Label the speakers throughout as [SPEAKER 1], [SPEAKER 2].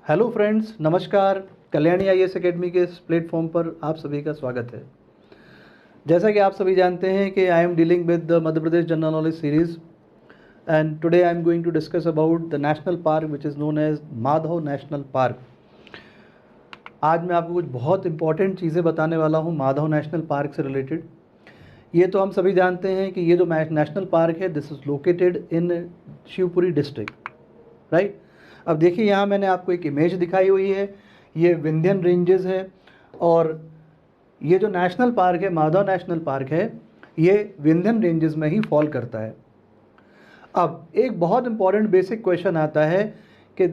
[SPEAKER 1] Hello friends, नमस्कार। Kalyani IAS academy के इस प्लेटफॉर्म पर आप सभी का स्वागत है। जैसा कि आप सभी जानते हैं कि I am dealing with the Madhya Pradesh general knowledge series and today I am going to discuss about the national park which is known as Madhav national park. आज मैं आपको कुछ बहुत इंपॉर्टेंट चीज़ें बताने वाला हूँ माधव नेशनल पार्क से रिलेटेड। ये तो हम सभी जानते हैं कि ये जो नेशनल पार्क है this is located in Shivpuri district, right. अब देखिए, यहाँ मैंने आपको एक इमेज दिखाई हुई है। ये विंध्यन रेंजेस है और ये जो नेशनल पार्क है, माधव नेशनल पार्क है, ये विंध्यन रेंजेस में ही फॉल करता है। अब एक बहुत इंपॉर्टेंट बेसिक क्वेश्चन आता है कि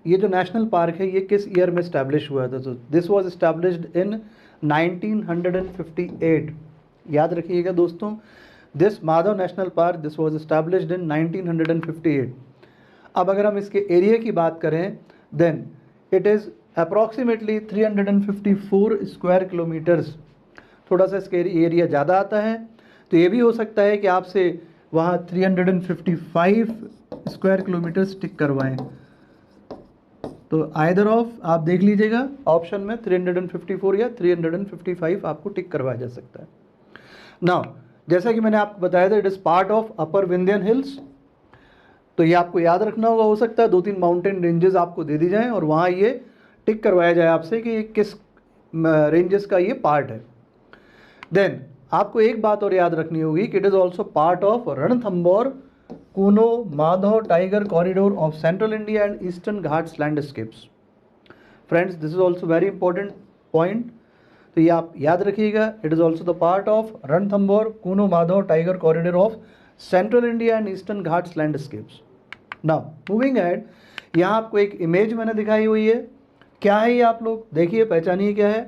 [SPEAKER 1] ये जो नेशनल पार्क है ये किस ईयर में इस्टेब्लिश हुआ था। तो दिस वाज इस्टेब्लिश्ड इन 1958। याद रखिएगा दोस्तों, this Madhav national park this was established in 1958। अब अगर हम इसके एरिया की बात करें then it is approximately 354 square kilometers. थोड़ा सा इसके एरिया ज़्यादा आता है, तो ये भी हो सकता है कि आपसे वहाँ 355 स्क्वायर किलोमीटर्स टिक करवाएं। तो आइदर ऑफ आप देख लीजिएगा ऑप्शन में 354 या 355 आपको टिक करवाया जा सकता है। नाउ जैसा कि मैंने आपको बताया था, it is part of upper Vindhyan hills. तो ये आपको याद रखना होगा। हो सकता है 2-3 माउंटेन रेंजेस आपको दे दी जाएं और वहाँ ये टिक करवाया जाए आपसे कि किस रेंजेस का ये पार्ट है। देन आपको एक बात और याद रखनी होगी कि it is also part of Ranthambore Kuno Madhav tiger corridor of central India and eastern Ghats landscapes. Friends, this is also very important point, तो ये आप याद रखिएगा। It is also the part of Ranthambore Kuno Madhav tiger corridor of central India and eastern Ghats landscapes. Now moving ahead, यहाँ आपको एक image मैंने दिखाई हुई है। क्या है ये, आप लोग देखिए, पहचानिए क्या है।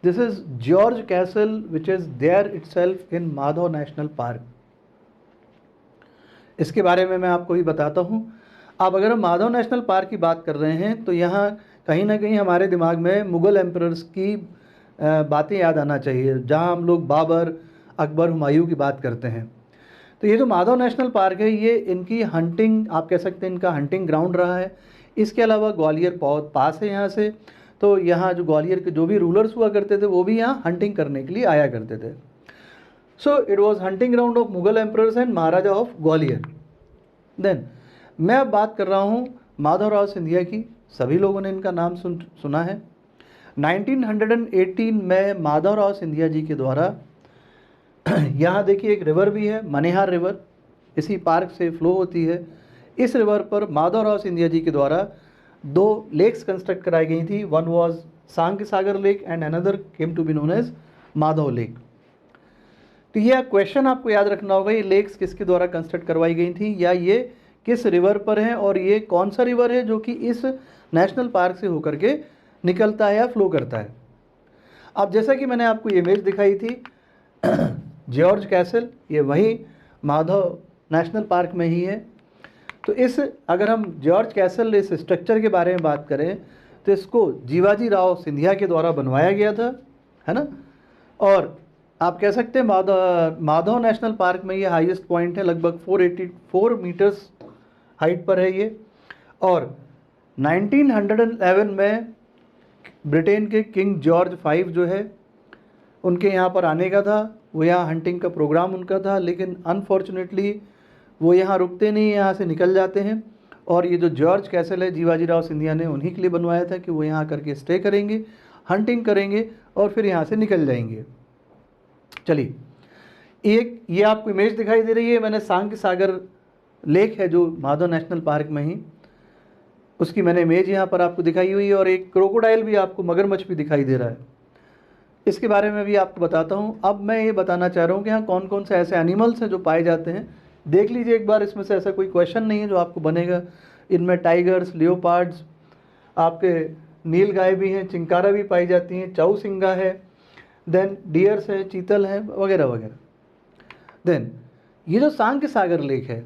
[SPEAKER 1] This is George castle which is there itself in Madhav national park. इसके बारे में मैं आपको ही बताता हूँ। अब अगर हम माधव नेशनल पार्क की बात कर रहे हैं तो यहाँ कहीं ना कहीं हमारे दिमाग में मुग़ल एम्परर्स की बातें याद आना चाहिए, जहाँ हम लोग बाबर, अकबर, हुमायूं की बात करते हैं। तो ये जो माधव नेशनल पार्क है ये इनकी हंटिंग, आप कह सकते हैं इनका हंटिंग ग्राउंड रहा है। इसके अलावा ग्वालियर बहुत पास है यहाँ से, तो यहाँ जो ग्वालियर के जो भी रूलर्स हुआ करते थे वो भी यहाँ हंटिंग करने के लिए आया करते थे। So it was hunting ground of Mughal emperors and Maharaja of Gwalior. Then मैं अब बात कर रहा हूँ माधवराव सिंधिया की। सभी लोगों ने इनका नाम सुना है। 1918 में माधवराव सिंधिया जी के द्वारा यहाँ देखिए एक रिवर भी है, मनेहार रिवर, इसी पार्क से फ्लो होती है। इस रिवर पर माधवराव सिंधिया जी के द्वारा 2 लेक्स कंस्ट्रक्ट कराई गई थी। One was Sakhya Sagar lake and another came to be known as Madhav lake. तो यह क्वेश्चन आपको याद रखना होगा, ये लेक्स किसके द्वारा कंस्ट्रक्ट करवाई गई थी या ये किस रिवर पर है और ये कौन सा रिवर है जो कि इस नेशनल पार्क से होकर के निकलता है या फ्लो करता है। अब जैसा कि मैंने आपको ये इमेज दिखाई थी जॉर्ज कैसल, ये वही माधव नेशनल पार्क में ही है। तो इस अगर हम जॉर्ज कैसल इस स्ट्रक्चर के बारे में बात करें तो इसको जीवाजी राव सिंधिया के द्वारा बनवाया गया था, है ना। और आप कह सकते हैं माधव नेशनल पार्क में ये हाईएस्ट पॉइंट है, लगभग 484 मीटर्स हाइट पर है ये। और 1911 में ब्रिटेन के किंग जॉर्ज 5 जो है उनके यहाँ पर आने का था, वो यहाँ हंटिंग का प्रोग्राम उनका था, लेकिन अनफॉर्चुनेटली वो यहाँ रुकते नहीं, यहाँ से निकल जाते हैं। और ये जो जॉर्ज कैसल है जीवाजी राव सिंधिया ने उन्हीं के लिए बनवाया था कि वो यहाँ करके स्टे करेंगे, हंटिंग करेंगे और फिर यहाँ से निकल जाएंगे। चलिए, एक ये आपको इमेज दिखाई दे रही है, मैंने सांग सागर लेक है जो माधव नेशनल पार्क में ही, उसकी मैंने इमेज यहाँ पर आपको दिखाई हुई है। और एक क्रोकोडाइल भी आपको, मगरमच्छ भी दिखाई दे रहा है, इसके बारे में भी आपको बताता हूँ। अब मैं ये बताना चाह रहा हूँ कि यहाँ कौन कौन से ऐसे एनिमल्स हैं जो पाए जाते हैं। देख लीजिए एक बार, इसमें से ऐसा कोई क्वेश्चन नहीं है जो आपको बनेगा। इनमें टाइगर्स, लियोपार्ड्स, आपके नील गाय भी हैं, चिंकारा भी पाई जाती हैं, चौसिंगा है, देन डियर्स है, चीतल है, वगैरह वगैरह। देन ये जो सांग सागर लेक है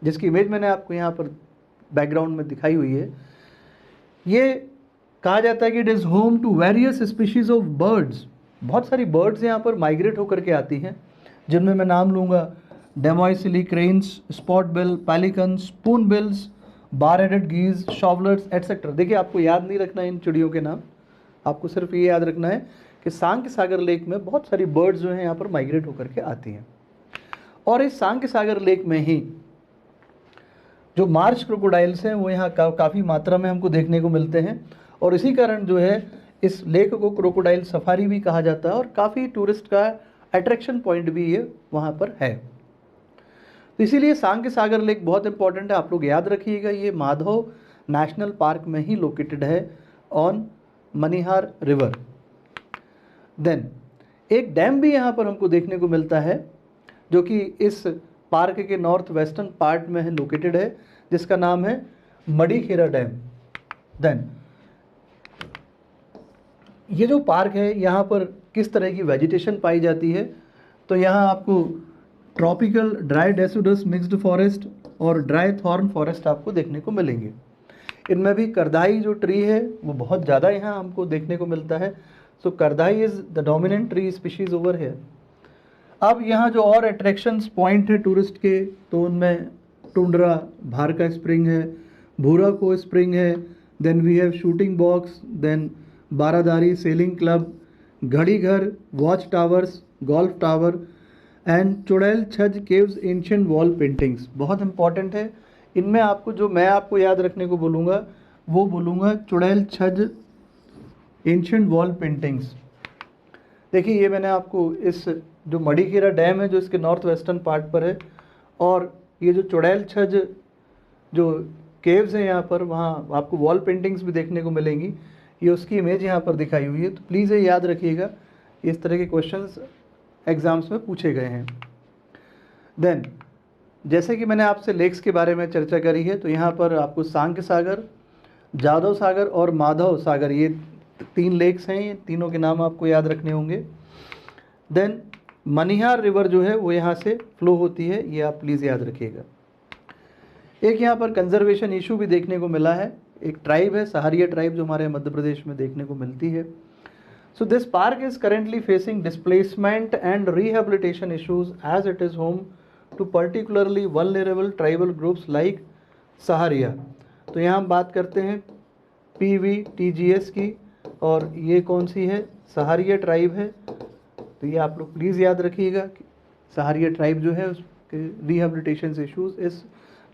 [SPEAKER 1] जिसकी इमेज मैंने आपको यहाँ पर बैकग्राउंड में दिखाई हुई है, ये कहा जाता है कि it is home to various species of birds. बहुत सारी बर्ड्स यहाँ पर माइग्रेट होकर के आती हैं, जिनमें मैं नाम लूँगा demoiselle cranes, spot bill, pelican, spoonbills bar headed geese, shovelers etcetera. देखिए आपको याद नहीं रखना है इन चिड़ियों के नाम, आपको सिर्फ ये याद रखना है कि सांक सागर लेक में बहुत सारी बर्ड्स जो हैं यहाँ पर माइग्रेट होकर के आती हैं। और इस सांक सागर लेक में ही जो मार्श क्रोकोडाइल्स हैं वो यहाँ काफ़ी मात्रा में हमको देखने को मिलते हैं, और इसी कारण जो है इस लेक को क्रोकोडाइल सफारी भी कहा जाता है, और काफ़ी टूरिस्ट का अट्रैक्शन पॉइंट भी ये वहाँ पर है। तो इसीलिए सांक सागर लेक बहुत इंपॉर्टेंट है, आप लोग याद रखिएगा। ये माधव नेशनल पार्क में ही लोकेटेड है ऑन मनिहार रिवर। देन एक डैम भी यहाँ पर हमको देखने को मिलता है जो कि इस पार्क के नॉर्थ वेस्टर्न पार्ट में है लोकेटेड है, जिसका नाम है मडीखेरा डैम। देन ये जो पार्क है यहाँ पर किस तरह की वेजिटेशन पाई जाती है, तो यहाँ आपको tropical dry deciduous mixed forest और ड्राई थॉर्न फॉरेस्ट आपको देखने को मिलेंगे। इनमें भी करदाई जो ट्री है वो बहुत ज़्यादा यहाँ हमको देखने को मिलता है। So Kardhai is the dominant tree species over है। अब यहाँ जो और अट्रैक्शंस पॉइंट है टूरिस्ट के, तो उनमें टुंड्रा भारका स्प्रिंग है, भूरा को स्प्रिंग है, then we have shooting box, then Baradari sailing club, घड़ी घर, watch towers, golf tower and Churail Chhaj caves ancient wall paintings. बहुत इंपॉर्टेंट है, इनमें आपको जो मैं आपको याद रखने को बोलूँगा वो बोलूँगा चुड़ैल छज एंशिएंट वॉल पेंटिंग्स। देखिए ये मैंने आपको इस जो मडीखेरा डैम है जो इसके नॉर्थ वेस्टर्न पार्ट पर है, और ये जो चुड़ैल छज जो केव्स हैं यहाँ पर, वहाँ आपको वॉल पेंटिंग्स भी देखने को मिलेंगी। ये उसकी इमेज यहाँ पर दिखाई हुई है, तो प्लीज़ ये याद रखिएगा, इस तरह के क्वेश्चंस एग्ज़ाम्स में पूछे गए हैं। देन जैसे कि मैंने आपसे लेक्स के बारे में चर्चा करी है, तो यहाँ पर आपको सांक सागर, जादव सागर और माधव सागर, ये 3 लेक्स हैं, ये तीनों के नाम आपको याद रखने होंगे। देन मनिहार रिवर जो है वो यहाँ से फ्लो होती है, ये आप प्लीज़ याद रखिएगा। एक यहाँ पर कंजर्वेशन इशू भी देखने को मिला है, एक ट्राइब है सहारिया ट्राइब जो हमारे मध्य प्रदेश में देखने को मिलती है। So this park is currently facing displacement and rehabilitation issues as it is home to particularly vulnerable tribal groups like Sahariya. तो यहाँ हम बात करते हैं PVTGS की, और ये कौन सी है, सहारिया ट्राइब है। तो ये आप लोग प्लीज़ याद रखिएगा कि सहारिया ट्राइब जो है उसके रिहेबिलिटेशन इश्यूज़ इस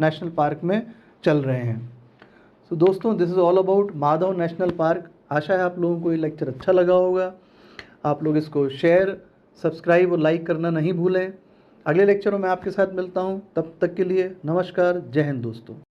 [SPEAKER 1] नेशनल पार्क में चल रहे हैं। सो दोस्तों, this is all about Madhav national park. आशा है आप लोगों को ये लेक्चर अच्छा लगा होगा। आप लोग इसको शेयर, सब्सक्राइब और लाइक करना नहीं भूलें। अगले लेक्चरों में आपके साथ मिलता हूँ, तब तक के लिए नमस्कार, जय हिंद दोस्तों।